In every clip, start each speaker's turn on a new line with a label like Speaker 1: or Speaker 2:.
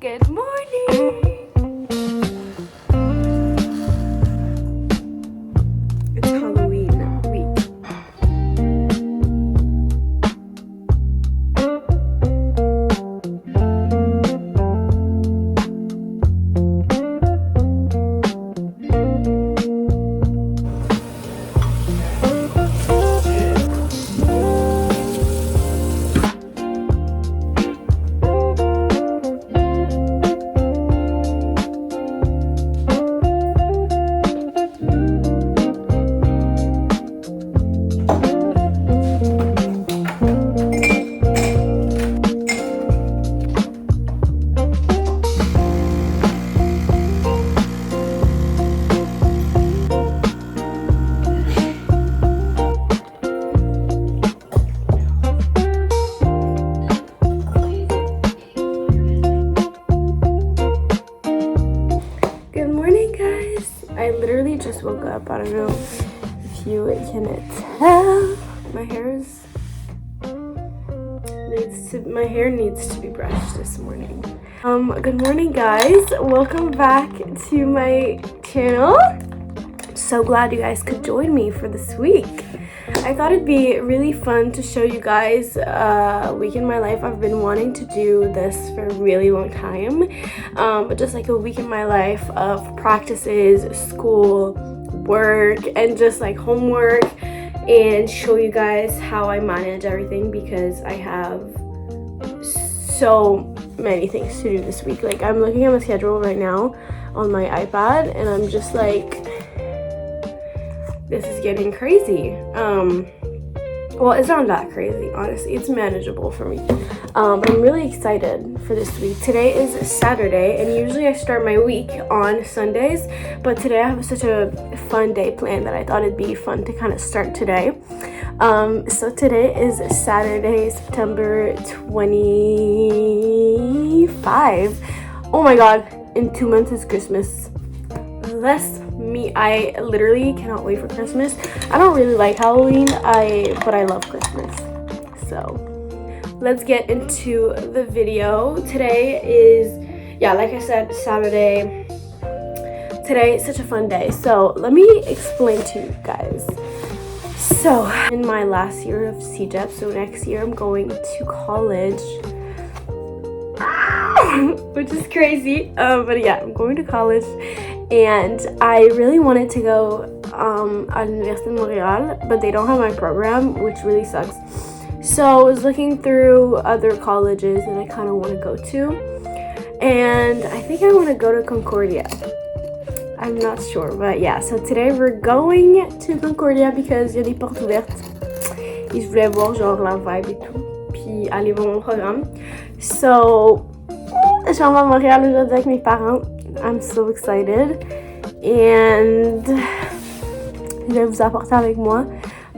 Speaker 1: Good morning! It's Halloween week. I literally just woke up. I don't know if you can tell. My hair needs to be brushed this morning. Good morning, guys. Welcome back to my channel. So glad you guys could join me for this week. I thought it'd be really fun to show you guys a week in my life. I've been wanting to do this for a really long time, but just like a week in my life of practices, school, work, and just like homework, and show you guys how I manage everything because I have so many things to do this week. Like, I'm looking at my schedule right now on my iPad and I'm just like, this is getting crazy. Well, it's not that crazy, honestly. It's manageable for me. But I'm really excited for this week. Today is Saturday, and usually I start my week on Sundays, but today I have such a fun day planned that I thought it'd be fun to kind of start today. So today is Saturday, September 25. Oh my god, in 2 months is Christmas. That's me. I literally cannot wait for Christmas. I don't really like Halloween, but I love Christmas. So let's get into the video. Today is, like I said, Saturday. Today is such a fun day. So let me explain to you guys. So in my last year of CEGEP, so next year I'm going to college. Which is crazy, but yeah, I'm going to college, and I really wanted to go at l'Université de Montréal, but they don't have my program, which really sucks. So I was looking through other colleges that I kind of want to go to, and I think I want to go to Concordia. I'm not sure, but yeah, so today we're going to Concordia because il y a des portes ouvertes et je voulais voir genre la vibe et tout, puis aller voir mon programme. So je suis à Montréal aujourd'hui avec mes parents. I'm so excited. And je vais vous apporter avec moi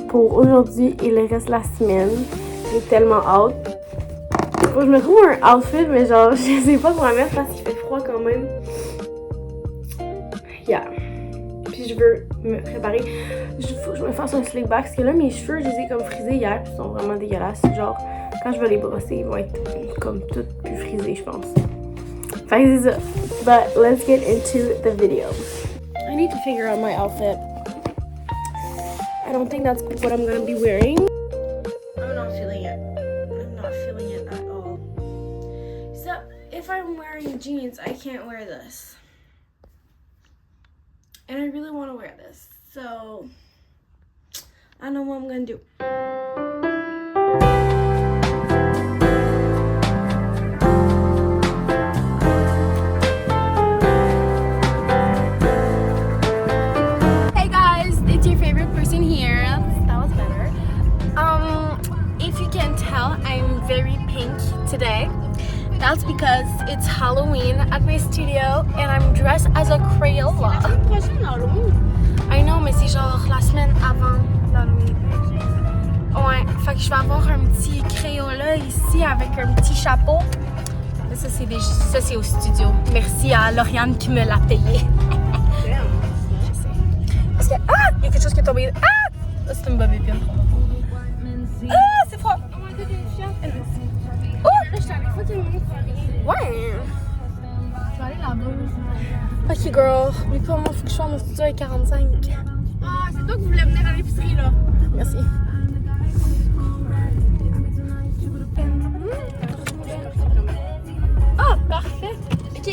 Speaker 1: pour aujourd'hui et le reste de la semaine. J'ai tellement hâte. Faut que je me trouve un outfit, mais genre, je sais pas quoi mettre parce qu'il fait froid quand même. Yeah. Puis je veux me préparer. Faut que je me fasse un slick back parce que là, mes cheveux, je les ai comme frisés hier. Ils sont vraiment dégueulasses. Genre, quand je vais les brosser, ils vont être comme tout plus frisés, je pense. But let's get into the video. I need to figure out my outfit. I don't think that's what I'm gonna be wearing. I'm not feeling it. I'm not feeling it at all. So if I'm wearing jeans, I can't wear this. And I really want to wear this. So I don't know what I'm gonna do. Today. That's because it's Halloween at my studio and I'm dressed as a Crayola. I know, mais c'est genre la semaine avant l'Halloween. Ouais, fait que je vais avoir un petit Crayola ici avec un petit chapeau. Ça c'est au studio. Merci à Lauriane qui me l'a payé. Je sais. Parce que il y a quelque chose qui est tombé. C'est une bobby pin. C'est froid. Ouais. Ok, girl. Oublie pas, moi, faut que je sois à mon studio à 45.
Speaker 2: Ah, c'est toi qui voulais venir à l'épicerie, là.
Speaker 1: Merci.
Speaker 2: Ah, parfait. Ok.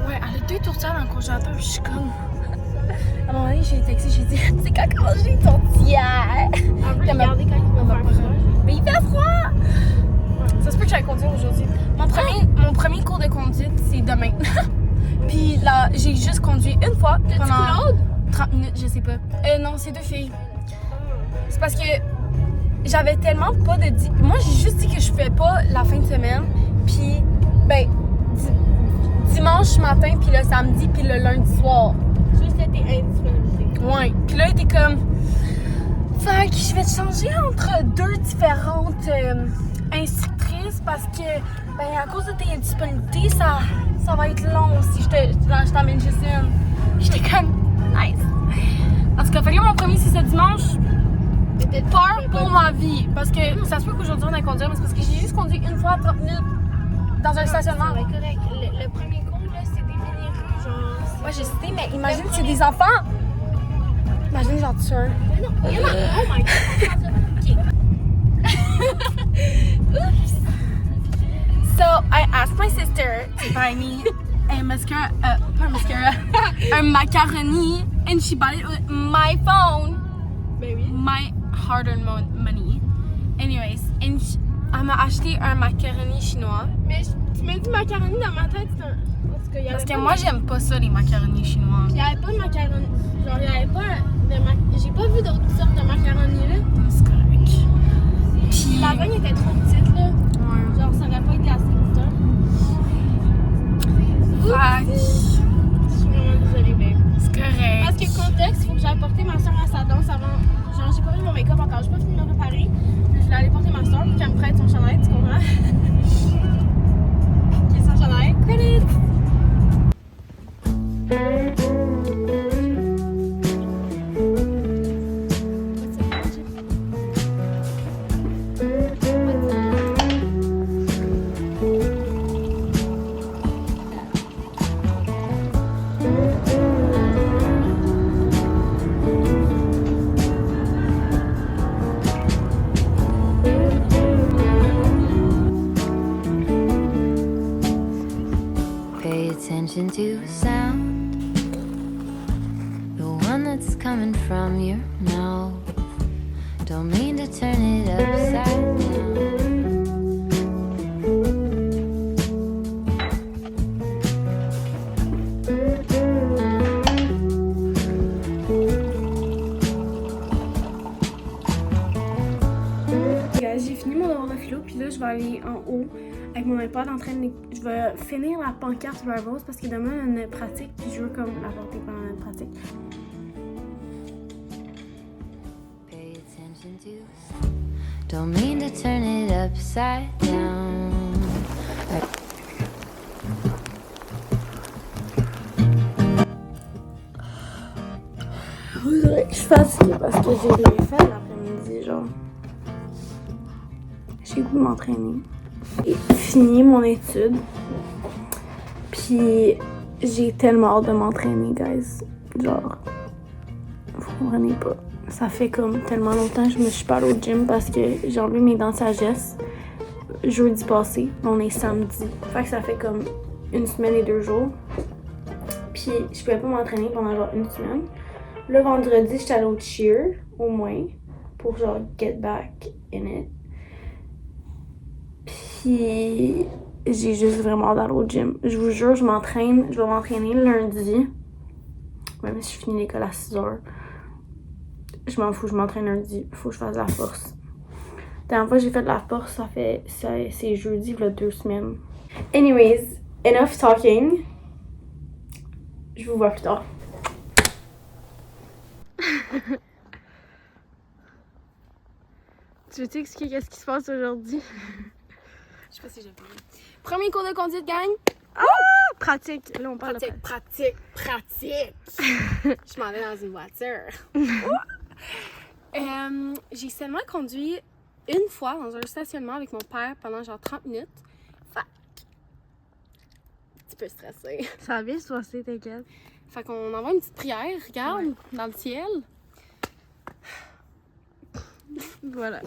Speaker 1: Ouais, elle a 2 tourtières dans le congélateur, je suis comme. À un moment donné, j'ai texté, j'ai dit, c'est quand j'ai une tourtière.
Speaker 2: On peut regarder quand il va faire froid.
Speaker 1: Mais il fait froid! Ça se peut que j'aille conduire aujourd'hui. Mon premier cours de conduite, c'est demain. Puis là, j'ai juste conduit une fois pendant
Speaker 2: Claude?
Speaker 1: 30 minutes, je sais pas. Non, c'est 2 filles. C'est parce que j'avais tellement pas de... Moi, j'ai juste dit que je fais pas la fin de semaine. Puis, ben, dimanche matin, puis le samedi, puis le lundi soir.
Speaker 2: Juste tes indisponibilités.
Speaker 1: Ouais. Puis là, il était comme... Fait que je vais te changer entre 2 différentes instructrices parce que, ben, à cause de tes indisponibilités, ça va être long si je t'amène juste une. J'étais comme, nice. En tout cas, fait que là, mon premier, c'est ce dimanche.
Speaker 2: C'était
Speaker 1: Peur pour ma vie. Parce que ça se peut qu'aujourd'hui, on aille conduire, mais c'est parce que j'ai juste conduit une fois 30 minutes dans un stationnement.
Speaker 2: C'est correct. Le premier cours, là, c'est des mini-rues, genre.
Speaker 1: Ouais, j'ai cité, mais imagine, c'est des enfants. Imagine, j'en tue un.
Speaker 2: Mais non, il y en a. Oh my god. Ok.
Speaker 1: Oops. So I asked my sister to buy me a mascara, pas un mascara, un macaroni, and she bought it with my phone,
Speaker 2: Ben oui.
Speaker 1: my hard-earned money. Anyways, and elle m'a acheté un macaroni chinois.
Speaker 2: Mais tu m'as dit macaroni dans ma tête, c'est un. En tout cas, il y avait
Speaker 1: Parce que
Speaker 2: pas
Speaker 1: moi, j'aime pas ça, les macaronis chinois.
Speaker 2: Il n'y avait pas de macaroni. Genre, il n'y avait pas de J'ai pas vu d'autres sortes de macaroni, là.
Speaker 1: C'est correct. Puis,
Speaker 2: La vanne était trop petite, là.
Speaker 1: ouais.
Speaker 2: Genre, ça aurait pas été assez goûteux.
Speaker 1: Fait que,
Speaker 2: Je suis vraiment désolée, babe.
Speaker 1: c'est correct.
Speaker 2: Parce que contexte, il faut que j'aille porter ma soeur à sa danse avant. Genre, j'ai pas fait mon make-up encore, j'ai pas fini de me préparer. Je voulais aller porter ma soeur pour qu'elle me prête son chandail, tu comprends? Qui est son chandail? Credit!
Speaker 3: Pay attention to sound, the one that's coming from your mouth. Don't mean to turn it upside down.
Speaker 1: Guys, j'ai fini mon devoir de philo, puis là, je vais aller en haut avec mon iPad en train de... Je vais finir la pancarte Rivals parce que demain, on a une pratique, puis je veux comme la porter pendant la pratique.
Speaker 3: Pay attention to sound, don't mean to turn it upside down.
Speaker 1: Je suis fatiguée parce que j'ai rien fait l'après-midi, genre. J'ai le goût de m'entraîner. J'ai fini mon étude. Puis j'ai tellement hâte de m'entraîner, guys. Genre, vous comprenez pas. Ça fait comme tellement longtemps que je me suis pas allée au gym parce que j'ai enlevé mes dents de sagesse jeudi passé. On est samedi. Fait que ça fait comme 1 semaine et 2 jours. Puis je pouvais pas m'entraîner pendant genre 1 semaine. Le vendredi, j'étais allée au cheer, au moins, pour genre get back in it. Puis j'ai juste vraiment hâte d'aller au gym. Je vous jure, je vais m'entraîner lundi. Même si je finis l'école à 6h. Je m'en fous, je m'entraîne lundi. Faut que je fasse de la force. La dernière fois que j'ai fait de la force, c'est jeudi, il y a 2 semaines. Anyways, enough talking. Je vous vois plus tard. Tu veux t'expliquer qu'est-ce qui se passe aujourd'hui?
Speaker 2: Je sais pas si j'ai fait. Premier cours de conduite, gang.
Speaker 1: Ah! Pratique. Là, on parle de
Speaker 2: Pratique. Je m'en vais dans une voiture.
Speaker 1: J'ai seulement conduit une fois dans un stationnement avec mon père pendant genre 30 minutes. Fait
Speaker 2: peu stressée.
Speaker 1: Ça va bien se passer, t'inquiète.
Speaker 2: Fait qu'on envoie une petite prière, regarde, dans le ciel.
Speaker 1: Voilà.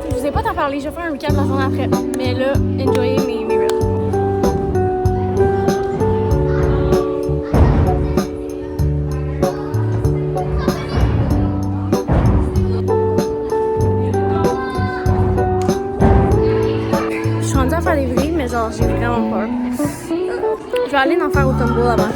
Speaker 2: Je vous ai pas t'en parlé, je vais faire un recap la semaine après. Mais là, enjoyez mes reels. Je suis rendue à faire des vrilles, mais genre j'ai vraiment peur. Je vais aller en faire au tombeau là-bas.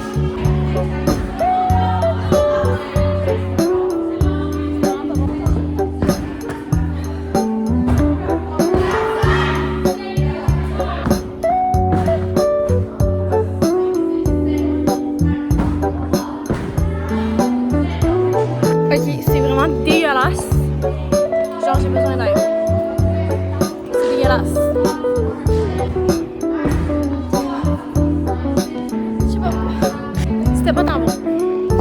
Speaker 2: Dégueulasse. Genre j'ai besoin d'aide. C'est dégueulasse. Je sais pas. C'était pas tant bon.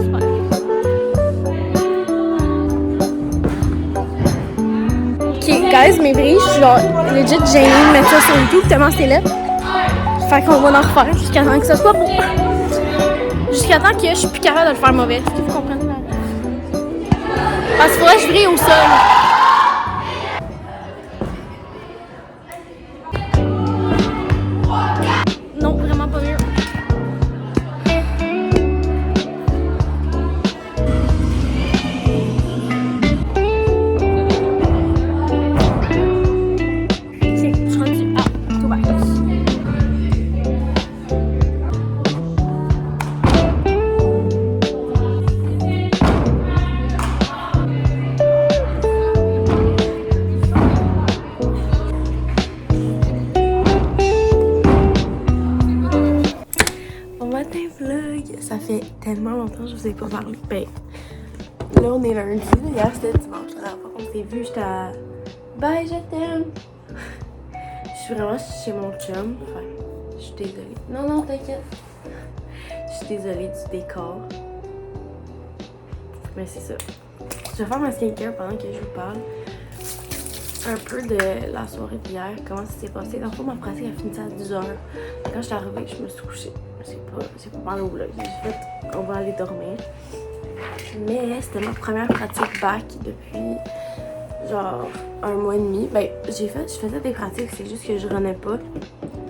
Speaker 2: Super. Ok guys, mes brilles, je suis genre legit gênée de mettre ça sur YouTube tellement c'est laid. Fait qu'on va en refaire jusqu'à temps que ça soit bon. Jusqu'à temps que je suis plus capable de le faire mauvais. Est-ce que vous comprenez? Parce qu'il faudrait que je brille au sol. Non, vraiment pas mieux. Ok, je suis rendue à Dubaï. Ça fait tellement longtemps que je vous ai pas parlé. Ben, là on est lundi, hier c'était dimanche. La dernière fois qu'on s'est vu, j'étais à bye, je t'aime. Je suis vraiment chez mon chum. Enfin, je suis désolée. Non, t'inquiète. Je suis désolée du décor. Mais c'est ça. Je vais faire ma skincare pendant que je vous parle. Un peu de la soirée d'hier, comment ça s'est passé. Dans le fond, ma pratique a fini à 10h. Quand je suis arrivée, je me suis couchée. C'est pas pendant le vlog. J'ai fait, on va aller dormir. Mais c'était ma première pratique bac depuis genre 1 mois et demi. Ben, je faisais des pratiques, c'est juste que je renais pas.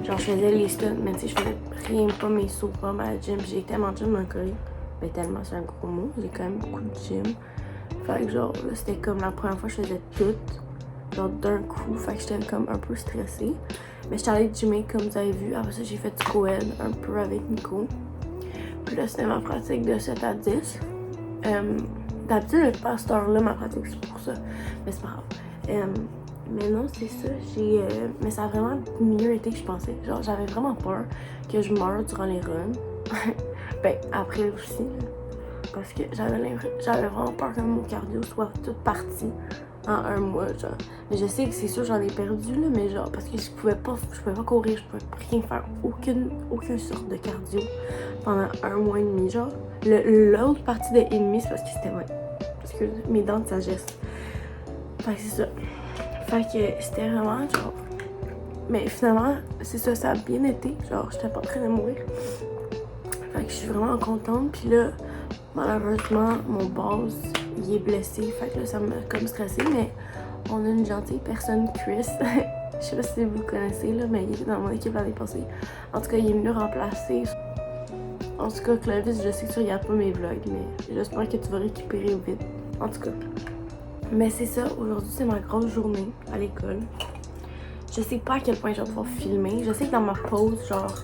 Speaker 2: Genre, je faisais les stunts, mais tu sais, je faisais rien, pas mes sauts, pas ma gym. J'ai tellement de gym dans le Corée. Ben, tellement, c'est un gros mot. J'ai quand même beaucoup de gym. Fait que genre, là, c'était comme la première fois que je faisais tout. Genre d'un coup, fait que j'étais comme un peu stressée. Mais j'étais allée gymmer comme vous avez vu. Après ça, j'ai fait du co-ed un peu avec Nico. Puis là, c'était ma pratique de 7 à 10. D'habitude, elle passe cette heure-là, ma pratique, c'est pour ça. Mais c'est pas grave. Mais non, c'est ça. Mais ça a vraiment mieux été que je pensais. Genre, j'avais vraiment peur que je meure durant les runs. Ben, après aussi. Parce que j'avais vraiment peur que mon cardio soit tout parti en 1 mois, genre. Mais je sais que c'est sûr j'en ai perdu, là, mais genre, parce que je pouvais pas courir, je pouvais rien faire, aucune sorte de cardio pendant 1 mois et demi, genre. L'autre partie de ennemi, c'est parce que c'était mes dents de sagesse. Fait que c'est ça. Fait que c'était vraiment, genre. Mais finalement, c'est ça, ça a bien été. Genre, j'étais pas en train de mourir. Fait que je suis vraiment contente. Puis là, malheureusement, mon boss, il est blessé. Fait que là, ça m'a comme stressée. Mais on a une gentille personne, Chris. Je sais pas si vous le connaissez, là, mais il était dans mon équipe l'année passée. En tout cas, il est venu remplacer. En tout cas, Clovis, je sais que tu regardes pas mes vlogs, mais j'espère que tu vas récupérer vite. En tout cas. Mais c'est ça, aujourd'hui c'est ma grosse journée à l'école. Je sais pas à quel point je vais pouvoir filmer. Je sais que dans ma pause, genre,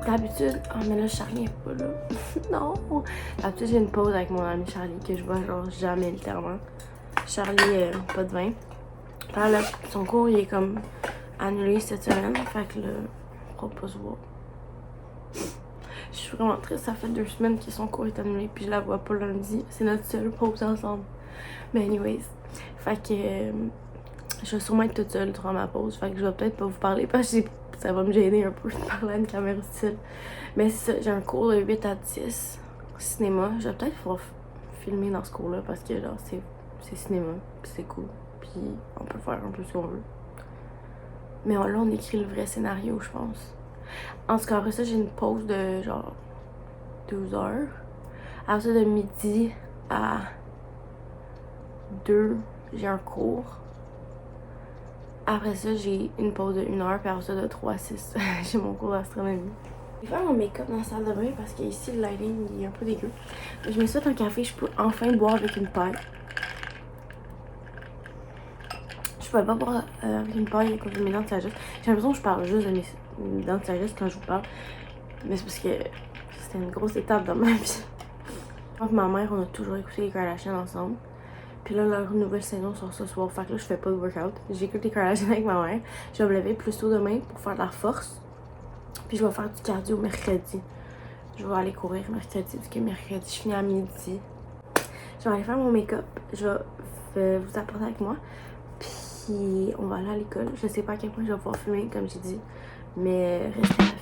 Speaker 2: d'habitude... Oh mais là Charlie est pas là. Non! D'habitude j'ai une pause avec mon ami Charlie que je vois genre jamais littéralement. Charlie, pas de vin. Là, son cours il est comme annulé cette semaine, fait que là, on va pas se voir. Je suis vraiment triste, ça fait 2 semaines que son cours est annulé puis je la vois pas lundi. C'est notre seule pause ensemble. Mais anyways, fait que je vais sûrement être toute seule durant ma pause, fait que je vais peut-être pas vous parler parce que ça va me gêner un peu de parler à une caméra style. Mais c'est ça, j'ai un cours de 8 à 10 cinéma. Je vais peut-être pouvoir filmer dans ce cours-là parce que genre c'est cinéma, puis c'est cool, puis on peut faire un peu ce qu'on veut. Mais là on écrit le vrai scénario, je pense. En tout cas, après ça, j'ai une pause de genre 12 heures. Après ça, de midi à 2, j'ai un cours. Après ça, j'ai une pause de 1 heure. Puis après ça, de 3 à 6, j'ai mon cours d'astronomie. Je vais faire mon make-up dans la salle de bain parce qu'ici, le lighting il est un peu dégueu. Je me suis fait un café, je peux enfin boire avec une paille. Je pouvais pas boire avec une paille à cause de mes dents de sagesse. J'ai l'impression que je parle juste de mes dents de sagesse quand je vous parle. Mais c'est parce que c'était une grosse étape dans ma vie. Avec ma mère, on a toujours écouté les Kardashians ensemble. Puis là, leur nouvelle saison sort ce soir. Fait que là, je fais pas de workout. J'écoute les Kardashians avec ma mère. Je vais me lever plus tôt demain pour faire de la force. Puis je vais faire du cardio mercredi. Je vais aller courir mercredi parce que mercredi, je finis à midi. Je vais aller faire mon make-up. Je vais vous apporter avec moi. Puis on va aller à l'école. Je sais pas à quel point je vais pouvoir filmer, comme j'ai dit. Mais restez à l'affût.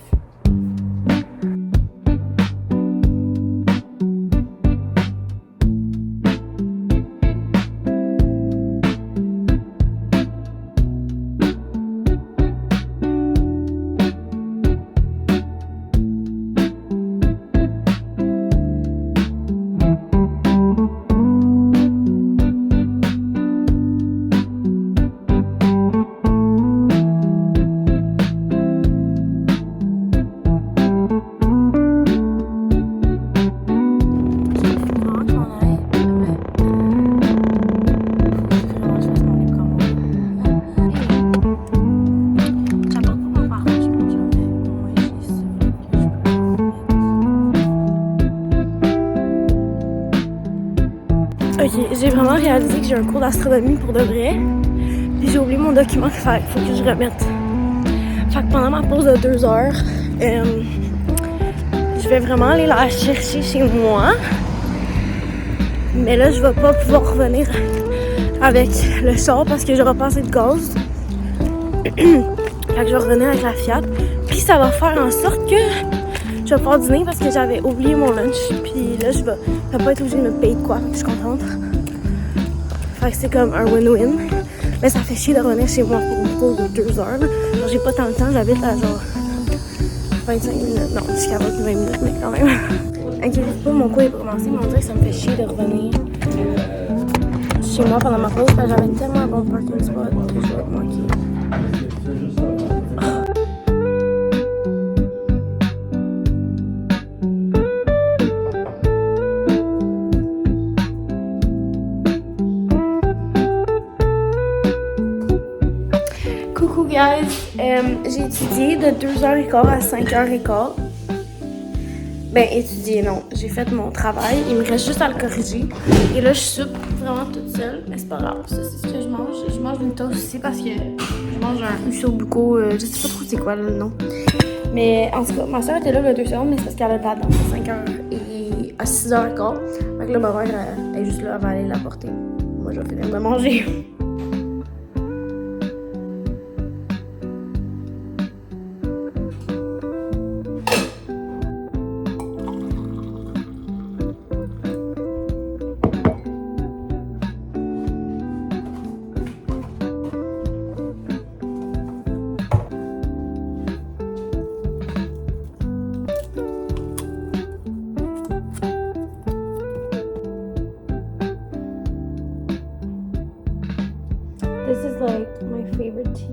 Speaker 2: Ok, j'ai vraiment réalisé que j'ai un cours d'astronomie pour de vrai. Puis j'ai oublié mon document, fait faut que je remette. Fait que pendant ma pause de 2 heures, je vais vraiment aller la chercher chez moi. Mais là, je vais pas pouvoir revenir avec le char parce que j'aurai pas assez de gaz. Fait que je vais revenir avec la Fiat. Puis ça va faire en sorte que je vais pouvoir dîner parce que j'avais oublié mon lunch. Puis là, je vais pas être obligée de me payer de quoi. Je suis contente. Fait que c'est comme un win-win. Mais ça fait chier de revenir chez moi pour une pause de 2 heures. Genre, j'ai pas tant de temps. J'habite à genre 25 minutes. Non, jusqu'à 20 minutes, mais quand même. Inquiétez pas, mon cours est commencé. Mais on dirait que ça me fait chier de revenir chez moi pendant ma pause. Parce que j'avais tellement un bon parking spot que je vais manquer. Coucou guys, j'ai étudié de 2h15 à 5h15. Ben étudié non, j'ai fait mon travail, il me reste juste à le corriger. Et là je soupe vraiment toute seule, mais c'est pas grave, ça c'est ce que je mange. Je mange une toast aussi parce que je mange un usobuco, je sais pas trop c'est quoi le nom. Mais en tout cas, ma soeur était là il y a 2 secondes, mais c'est parce qu'elle a de la danse à 5h et à 6h15. Fait que là ma mère elle est juste là, elle va aller l'apporter. Moi je vais finir de manger. This is like my favorite tea.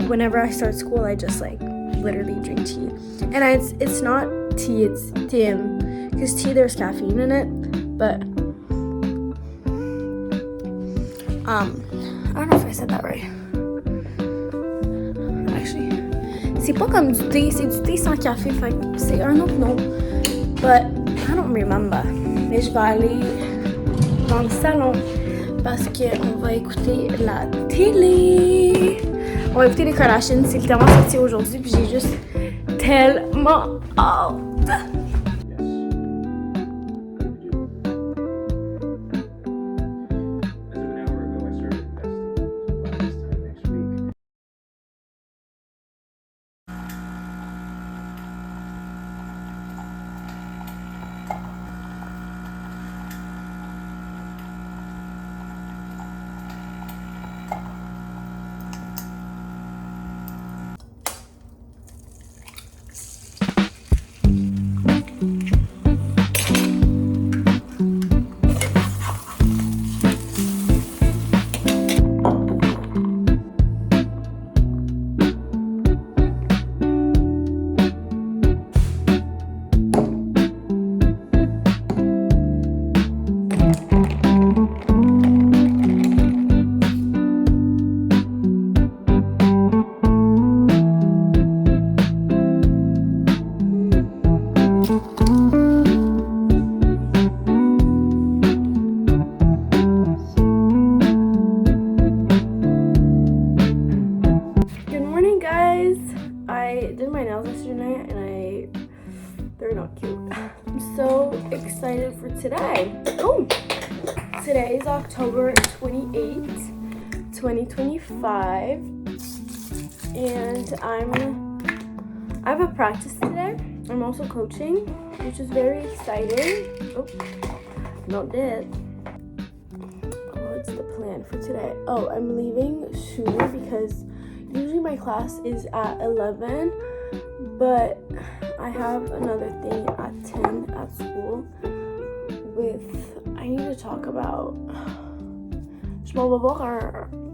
Speaker 2: Whenever I start school, I just like
Speaker 1: literally drink tea. And it's not tea, it's tim. Because tea, there's caffeine in it. But, I don't know if I said that right. Actually, c'est pas comme du thé, c'est du thé sans café, fait que c'est un autre nom. But, I don't remember. Mais je vais aller dans le salon parce qu'on va écouter la télé. On va écouter les Kardashians, c'est tellement sorti aujourd'hui, puis j'ai juste tellement hâte. They're not cute. I'm so excited for today. Oh, today is October 28th, 2025, and I have a practice today. I'm also coaching, which is very exciting. Oh, not dead. What's the plan for today? Oh, I'm leaving sooner because usually my class is at 11, but I have another thing at 10 at school I need to talk about. Je m'en vais voir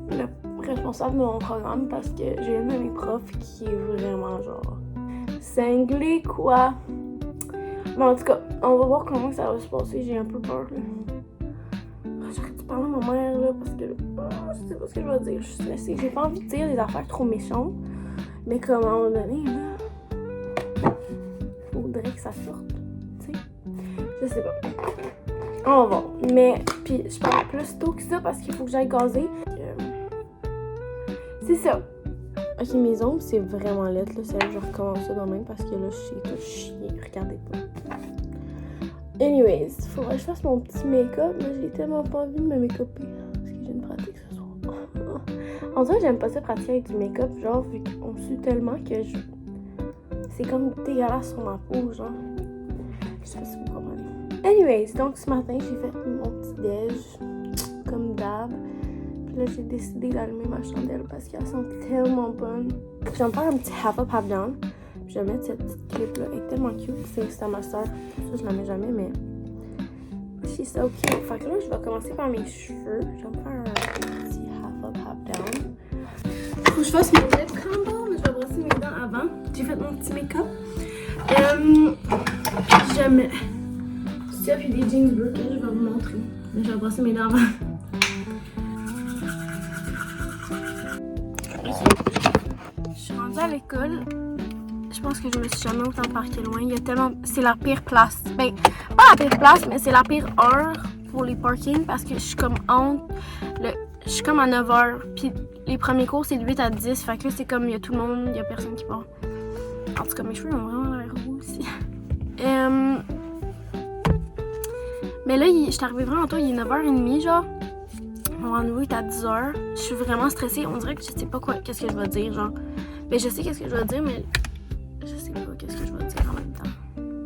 Speaker 1: le responsable de mon programme parce que j'ai une de mes profs qui est vraiment genre cinglé quoi. Mais en tout cas, on va voir comment ça va se passer, j'ai un peu peur là. J'arrête de parler à ma mère là parce que je sais pas ce que je vais dire, je suis stressée. J'ai pas envie de dire des affaires trop méchantes, mais comme à un moment donné là, faudrait que ça sorte, tu sais. Je sais pas. On va voir. Mais, puis je parle plus tôt que ça parce qu'il faut que j'aille gazer. C'est ça. Ok, mes ongles, c'est vraiment laid, là. C'est je recommence ça demain parce que là, je suis tout chier. Regardez pas. Anyways, faudrait que je fasse mon petit make-up, mais j'ai tellement pas envie de me make-upper parce que j'ai une pratique ce soir. En vrai, j'aime pas ça pratiquer avec du make-up, genre, vu qu'on sue tellement que c'est comme dégueulasse sur ma peau, genre. Je sais pas si vous comprenez. Anyways, donc ce matin, j'ai fait mon petit déj, comme d'hab. Puis là, j'ai décidé d'allumer ma chandelle parce qu'elle sent tellement bonne. Je vais me faire un petit half up, half down. Puis je vais mettre cette petite clip-là. Elle est tellement cute. C'est à ma soeur. Ça, je la mets jamais, mais she's so cute. Fait que là, je vais commencer par mes cheveux. Je vais me faire un petit half up, half down. Faut que je fasse mon lip combo, mais je vais brosser mes dents avant. J'ai fait mon petit make-up. J'aime ça, puis des jeans bleus que je vais vous montrer. Mais je vais brosser mes dents avant. Je suis rendue à l'école. Je pense que je me suis jamais autant parquée loin. Il y a tellement... C'est la pire place. Ben, pas la pire place, mais c'est la pire heure pour les parkings parce que je suis comme je suis comme à 9h. Puis les premiers cours, c'est de 8 à 10. Fait que là, c'est comme il y a tout le monde, il y a personne qui part. En tout cas, mes cheveux ont vraiment l'air roux aussi. Mais là, je suis arrivée vraiment tôt, il est 9h30, genre. Mon rendez-vous est à 10h. Je suis vraiment stressée. On dirait que je sais pas qu'est-ce que je vais dire, genre. Mais je sais qu'est-ce que je vais dire, mais je sais pas qu'est-ce que je vais dire en même temps.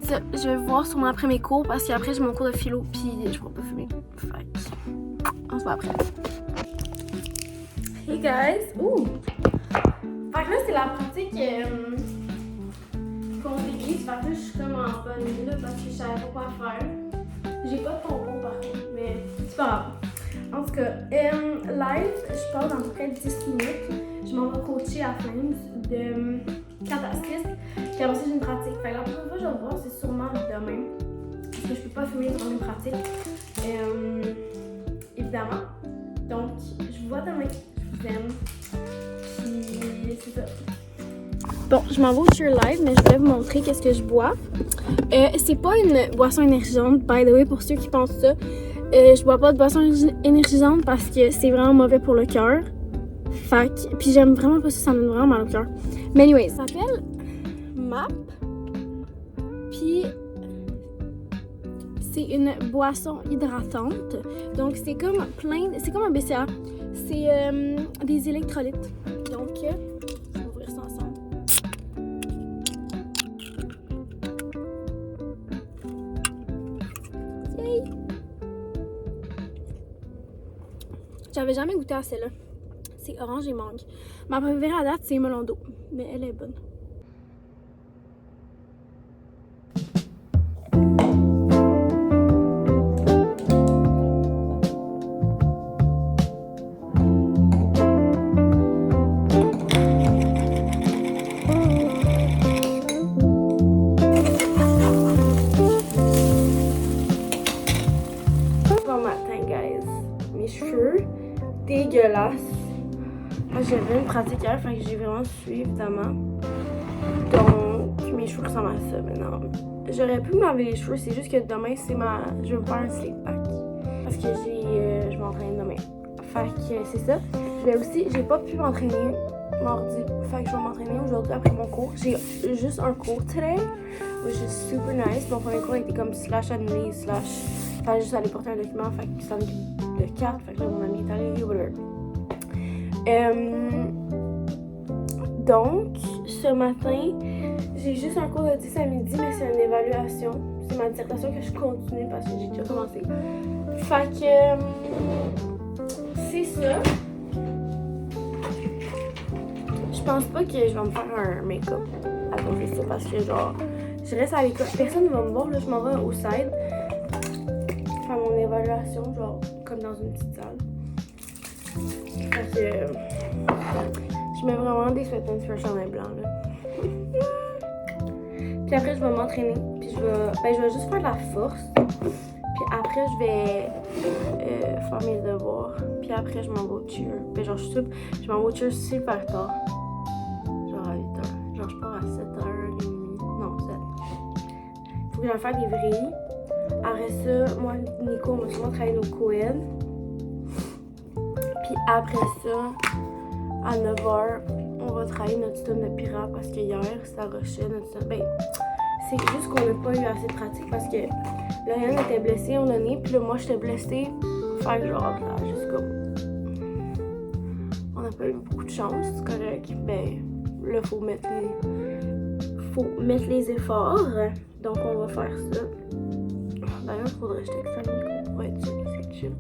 Speaker 1: Ça, je vais voir sûrement après mes cours, parce qu'après, j'ai mon cours de philo, puis je vais pas fumer. Fait on se voit après. Hey guys! Ouh! Fait que là, c'est la pratique qu'on débute. Fait que là, je suis comme en bonne nuit, là, parce que je savais pas quoi faire. J'ai pas de pompon par contre, mais c'est pas grave. En tout cas, live, je parle dans à peu près 10 minutes. Je m'en vais coacher à Friends de catastrophe. Puis après ça, j'ai une pratique. Fait que la prochaine fois que je vais le voir, c'est sûrement demain. Parce que je peux pas filmer pendant une pratique. Évidemment. Donc, je vous vois demain. Je vous aime. Puis, c'est ça. Bon, je m'en vais au cheer live, mais je voulais vous montrer qu'est-ce que je bois. C'est pas une boisson énergisante, by the way, pour ceux qui pensent ça. Je bois pas de boisson énergisante parce que c'est vraiment mauvais pour le cœur. Fait que, puis j'aime vraiment pas ça, ça me donne vraiment mal au cœur. Mais anyway, ça s'appelle MAP. Puis c'est une boisson hydratante. Donc c'est comme c'est comme un BCA. C'est des électrolytes. Donc, on va ouvrir ça ensemble. Yay! J'avais jamais goûté à celle-là. C'est orange et mangue. Ma préférée à date, c'est melon d'eau. Mais elle est bonne. Bon matin, guys. Mes cheveux dégueulasses. J'avais une pratique hier, fait que j'ai vraiment suivi évidemment. Donc, mes cheveux ressemblent à ça maintenant. J'aurais pu me laver les cheveux, c'est juste que demain, je vais me faire un sleep pack. Parce que je m'entraîne demain. Fait que c'est ça. J'ai pas pu m'entraîner mardi. Fait que je vais m'entraîner aujourd'hui après mon cours. J'ai juste un cours today, which is super nice. Mon premier cours était comme /annulé/ Fallait juste aller porter un document, fait que ça me dit de 4. Fait que là, mon ami est allé, whatever. Donc, ce matin, j'ai juste un cours de 10 à midi, mais c'est une évaluation. C'est ma dissertation que je continue parce que j'ai déjà commencé. Fait que c'est ça. Je pense pas que je vais me faire un make-up à cause de ça parce que genre, je reste à l'école. Personne ne va me voir, là, je m'en vais au side faire mon évaluation, genre, comme dans une petite salle. Fait que je mets vraiment des sweatpants sur un chandail blanc là. Puis après je vais m'entraîner. Puis je vais juste faire de la force. Puis après je vais faire mes devoirs. Puis après je m'en vais au cheer. Puis genre je m'en vais au cheer super tard. Genre à 8h. Genre je pars à 7h30. Non, 7. Faut que j'aille faire des vrilles. Après ça, moi Nico, on va souvent travailler nos coeds. Puis après ça, à 9h, on va travailler notre système de pirate parce que hier, ça rushait notre système. Ben, c'est juste qu'on n'a pas eu assez de pratique parce que Lauriane était blessée au nez, puis là, moi, j'étais blessée. Fait que genre, là, juste comme. On n'a pas eu beaucoup de chance, c'est correct. Ben, là, faut mettre les efforts. Donc, on va faire ça. D'ailleurs, il faudrait que je texte à Nico pour être sûr que c'est chill.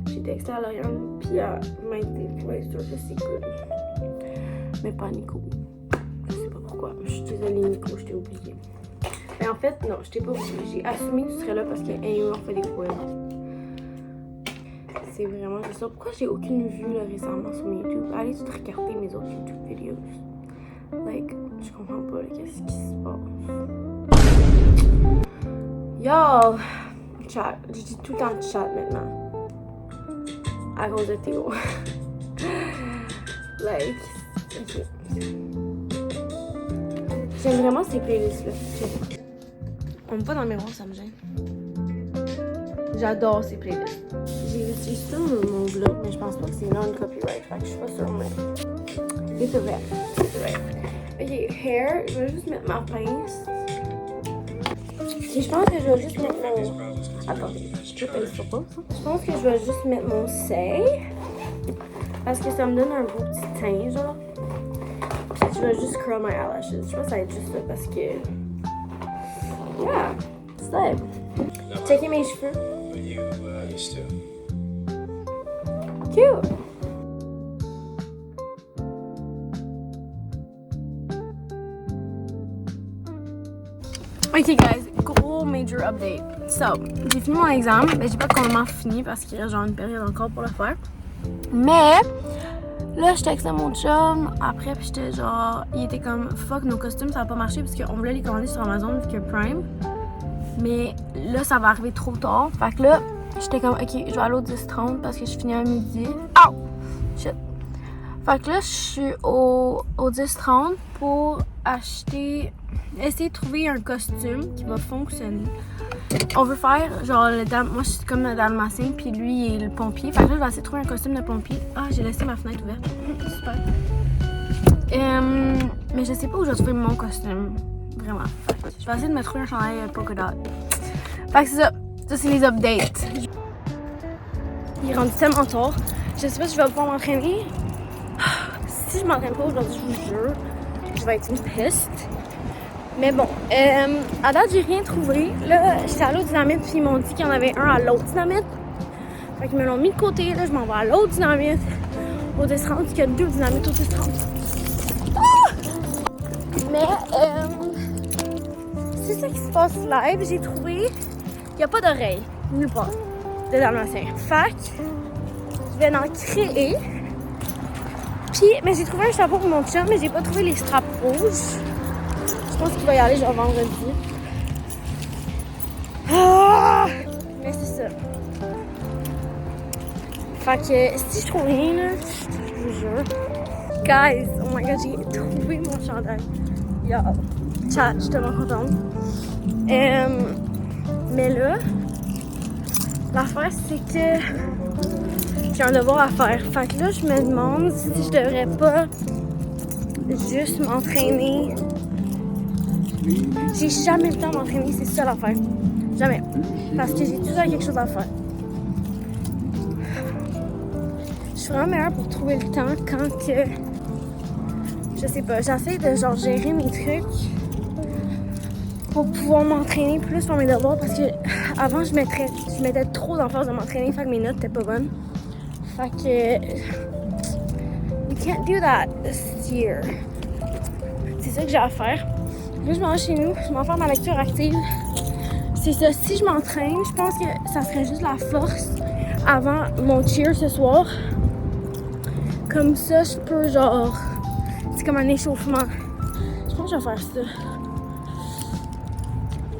Speaker 1: J'ai texté à Lauriane, puis elle m'a été pour être sûre que c'est good. Mais pas Nico. Je sais pas pourquoi. Je suis désolée, Nico, je t'ai oublié. Mais en fait, non, je t'ai pas oublié. J'ai assumé que tu serais là parce que on fait des poèmes. C'est vraiment juste ça. Pourquoi j'ai aucune vue là, récemment sur mes YouTube? Allez tout regarder mes autres YouTube vidéos. Like, je comprends pas qu'est-ce qui se passe. Yo! Chat. Je dis tout le temps chat maintenant. À cause de Théo. Like, ok. J'aime vraiment ces playlists-là. On me voit dans le miroir, ça me gêne. J'adore ces playlists. J'ai utilisé ça dans mon vlog, mais je pense pas que c'est non-copyright. Fait que je suis pas sûre, mais c'est vrai. Ok, hair, je vais juste mettre ma pince. Et je pense que je vais juste mettre mon... Attendez, je peux pas ça. Je pense que je vais juste mettre mon seuil. Parce que ça me donne un beau petit teint, genre. Puis je vais juste curl my eyelashes. Je pense que ça va être juste ça parce que... Yeah, c'est ça. Checkez mes cheveux. Cute! Ok guys, gros major update. So, j'ai fini mon examen, mais j'ai pas complètement fini parce qu'il reste genre une période encore pour le faire. Mais
Speaker 2: Là, je textais mon chum après, puis j'étais genre. Il était comme fuck, nos costumes ça va pas marcher parce qu'on voulait les commander sur Amazon vu que Prime. Mais là, ça va arriver trop tard. Fait que là, j'étais comme ok, je vais aller au 10-30 parce que je finis à midi. Oh! Shit. Fait que là, je suis au 10-30 pour essayer de trouver un costume qui va fonctionner. On veut faire genre moi je suis comme le dalmatien puis lui il est le pompier. Fait que là je vais essayer de trouver un costume de pompier. Ah j'ai laissé ma fenêtre ouverte. Super. Mais je sais pas où je vais trouver mon costume. Vraiment. Fait que je vais essayer de me trouver un chandail polka dot. Fait que c'est ça. Ça c'est les updates. Il est rendu tellement tard. Je sais pas si je vais pouvoir m'entraîner. Si je m'entraîne pas aujourd'hui, je vous jure, je vais être une piste. Mais bon, à date, j'ai rien trouvé. Là, j'étais à l'autre dynamite, puis ils m'ont dit qu'il y en avait un à l'autre dynamite. Fait qu'ils me l'ont mis de côté. Là, je m'en vais à l'autre dynamite, au 10-30, parce qu'il y a 2 dynamites au 10-30. Ah! Mais, c'est ça qui se passe live. J'ai trouvé qu'il n'y a pas d'oreille, nulle part, de dalmatien. Fait que, je vais en créer. Puis, mais j'ai trouvé un chapeau pour mon chum, mais j'ai pas trouvé les straps rouges. Je pense qu'il va y aller genre vendredi. Ah! Mais c'est ça. Fait que si je trouve rien, là, je vous jure. Guys, oh my god, j'ai trouvé mon chandail. Yo, chat, je suis tellement contente. Mais là, l'affaire c'est que j'ai un devoir à faire. Fait que là, je me demande si je devrais pas juste m'entraîner. J'ai jamais le temps de m'entraîner, c'est ça l'affaire. Jamais. Parce que j'ai toujours quelque chose à faire. Je suis vraiment meilleure pour trouver le temps quand que... Je sais pas, j'essaie de genre gérer mes trucs pour pouvoir m'entraîner plus pour mes devoirs parce que avant je mettais trop d'emphase de m'entraîner, fait que mes notes étaient pas bonnes. Fait que... We can't do that this year. C'est ça que j'ai à faire. Là, je m'en vais chez nous, je m'en vais faire ma lecture active. C'est ça, si je m'entraîne, je pense que ça serait juste la force avant mon cheer ce soir. Comme ça, je peux genre... C'est comme un échauffement. Je pense que je vais faire ça.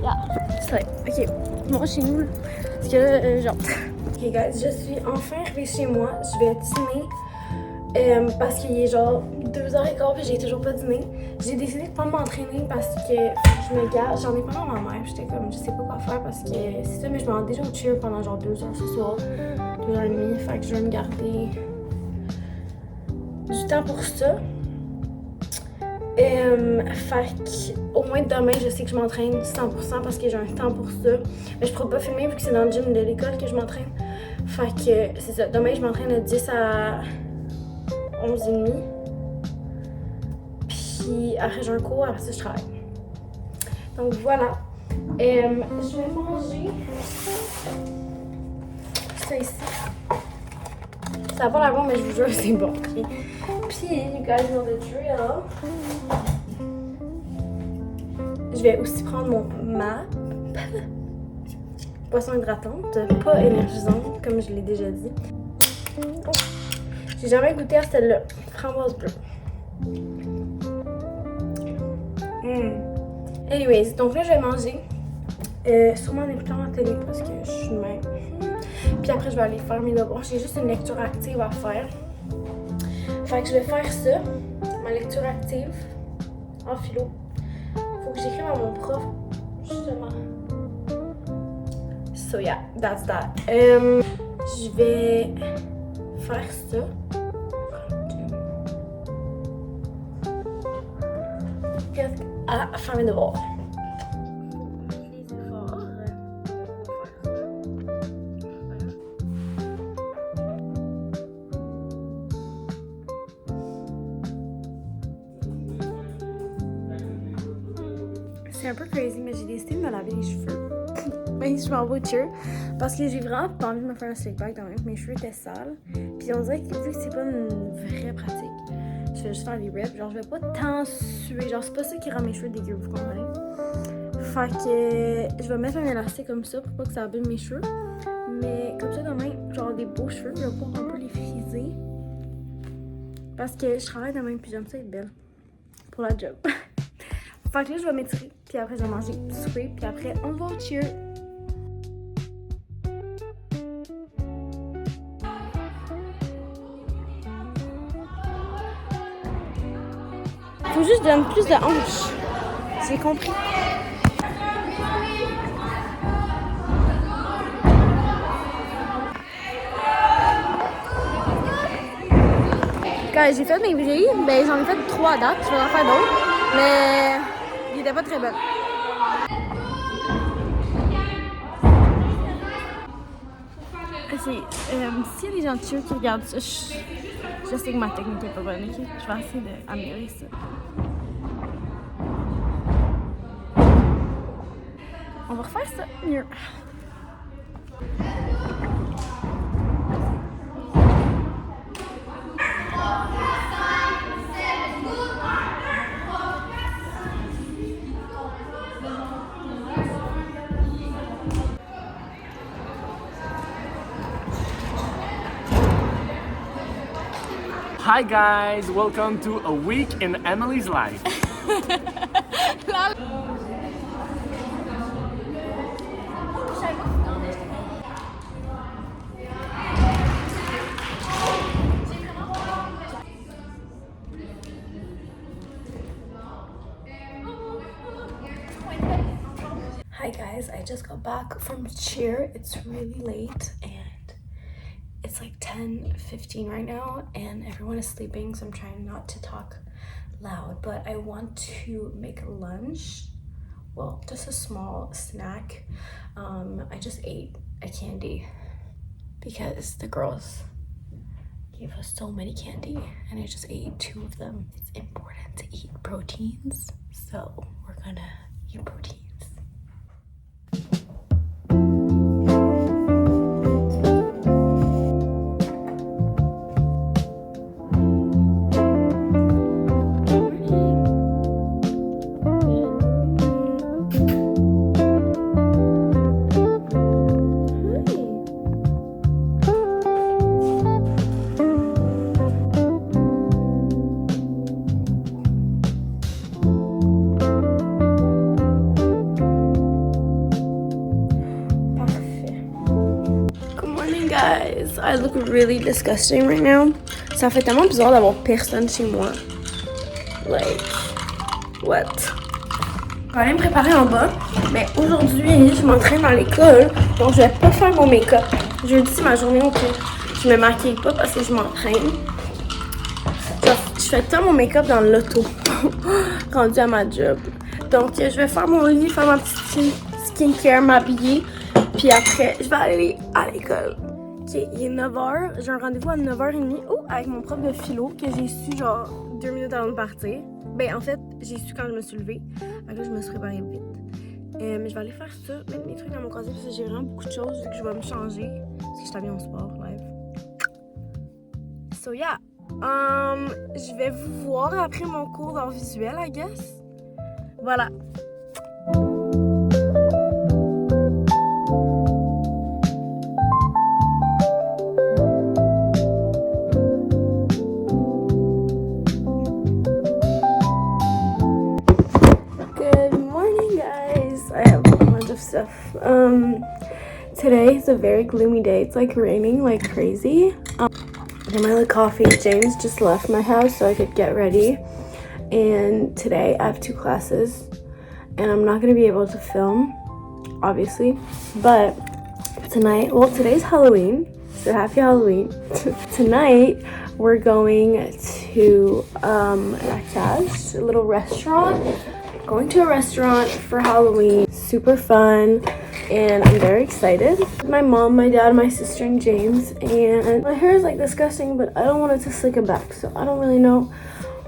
Speaker 2: Yeah. Ça, ok, je vais chez nous, là. Parce que là, genre... Ok, guys, je suis enfin arrivée chez moi. Je vais dîner. Parce qu'il est genre 2h15 et j'ai toujours pas dîné. J'ai décidé de pas m'entraîner parce que je me garde. J'en ai parlé à ma mère. J'étais comme, je sais pas quoi faire parce que c'est ça, mais je me rends déjà au cheer pendant genre 2 heures ce soir. 2h30. Fait que je vais me garder du temps pour ça. Fait qu'au moins demain, je sais que je m'entraîne 100% parce que j'ai un temps pour ça. Mais je pourrais pas filmer vu que c'est dans le gym de l'école que je m'entraîne. Fait que c'est ça. Demain, je m'entraîne de 10 à 11h30. Puis après, j'ai un cours, après ça, je travaille. Donc voilà. Je vais manger ça ici. Ça n'a pas l'air bon, mais je vous jure, c'est bon. Okay. Puis, you guys know the drill. Je vais aussi prendre mon MAP. Boisson hydratante, pas énergisante, comme je l'ai déjà dit. Oh. J'ai jamais goûté à celle-là. Framboise bleue. Anyways, donc là, je vais manger. Sûrement en écoutant la télé parce que je suis de même. Puis après, je vais aller faire mes devoirs. J'ai juste une lecture active à faire. Fait que je vais faire ça, ma lecture active, en philo. Faut que j'écrive à mon prof, justement. So yeah, that's that. Je vais faire ça. À faire mes devoirs. C'est un peu crazy, mais j'ai décidé de me laver les cheveux. Mais je m'en vais au cheer parce que j'ai vraiment pas envie de me faire un slick back dans mes cheveux étaient sales. Puis on dirait que vu que c'est pas une vraie pratique, je vais juste faire des rips. Genre, je vais pas tant suer. Genre, c'est pas ça qui rend mes cheveux dégueux, vous comprenez? Fait que je vais mettre un élastique comme ça pour pas que ça abîme mes cheveux. Mais comme ça, demain, genre des beaux cheveux, je vais pouvoir un peu les friser.
Speaker 1: Parce que je travaille de même puis j'aime ça être belle. Pour la job. Fait que là, je vais m'étirer. Puis après, je vais manger du souper. Puis après, on va au cheer. Faut juste donner plus de hanches. J'ai compris. Quand j'ai fait mes brilles, ben j'en ai fait 3 à date. Je vais en faire d'autres. Mais ils étaient pas très bonnes. S'il y a des gens de cheer qui regardent ça, je sais que ma technique est pas bonne, ok? Je vais essayer d'améliorer ça. On va refaire ça mieux.
Speaker 4: Hi guys, welcome to a week in Emily's life.
Speaker 1: Hi guys, I just got back from cheer. It's really late and it's like 10:15 right now and everyone is sleeping, so I'm trying not to talk loud, but I want to make lunch. Well, just a small snack. I just ate a candy because the girls gave us so many candy and I just ate 2 of them. It's important to eat proteins, so we're gonna eat proteins. Guys, I look really disgusting right now. Ça fait tellement bizarre d'avoir personne chez moi. Like, what? Je vais aller me préparer en bas, mais aujourd'hui, je m'entraîne à l'école, donc je vais pas faire mon make-up. Jeudi, c'est ma journée au cours. Je me maquille pas parce que je m'entraîne. Je fais tout mon make-up dans l'auto, rendu à ma job. Donc, je vais faire mon lit, faire ma petite skincare, m'habiller, puis après, je vais aller à l'école. Ok, il est 9h, j'ai un rendez-vous à 9h30 avec mon prof de philo que j'ai su genre 2 minutes avant de partir. Ben en fait, j'ai su quand je me suis levée. Là, je me suis préparée vite. Mais je vais aller faire ça, mettre mes trucs dans mon casier parce que j'ai vraiment beaucoup de choses vu que je vais me changer. Parce que je t'habille en sport, live. So yeah, je vais vous voir après mon cours d'art visuel, I guess. Voilà. Stuff. Today is a very gloomy day. It's like raining like crazy. And my coffee. James just left my house so I could get ready. And today I have 2 classes and I'm not going to be able to film, obviously. But tonight, well, today's Halloween, so happy Halloween. Tonight we're going to La Cage, a little restaurant. Going to a restaurant for Halloween. Super fun and I'm very excited. My mom, my dad, my sister, and James. And my hair is like disgusting, but I don't want it to slick it back, so I don't really know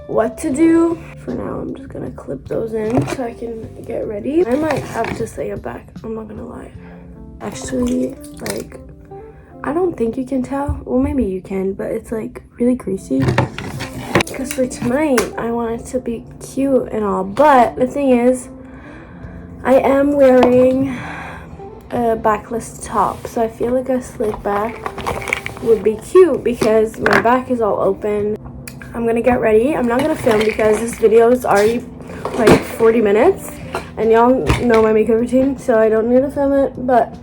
Speaker 1: what to do. For now, I'm just gonna clip those in so I can get ready. I might have to slick it back, I'm not gonna lie. Actually, like, I don't think you can tell. Well, maybe you can, but it's like really greasy. Because for tonight, I want it to be cute and all, but the thing is, I am wearing a backless top, so I feel like a slick back would be cute because my back is all open. I'm gonna get ready. I'm not gonna film because this video is already like 40 minutes and y'all know my makeup routine, so I don't need to film it, but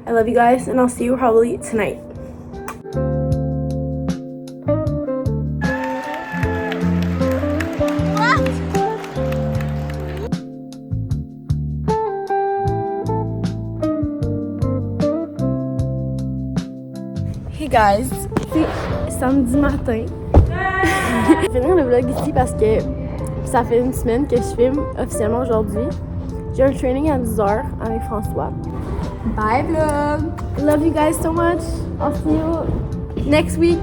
Speaker 1: I love you guys and I'll see you probably tonight.
Speaker 2: Hey guys, c'est samedi matin. Je vais finir le vlog ici parce que ça fait une semaine que je filme officiellement aujourd'hui. J'ai un training à 10h avec François. Bye vlog! I love you guys so much. I'll see you next week.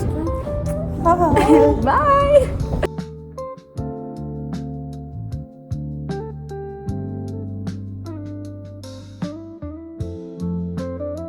Speaker 2: Bye! Bye!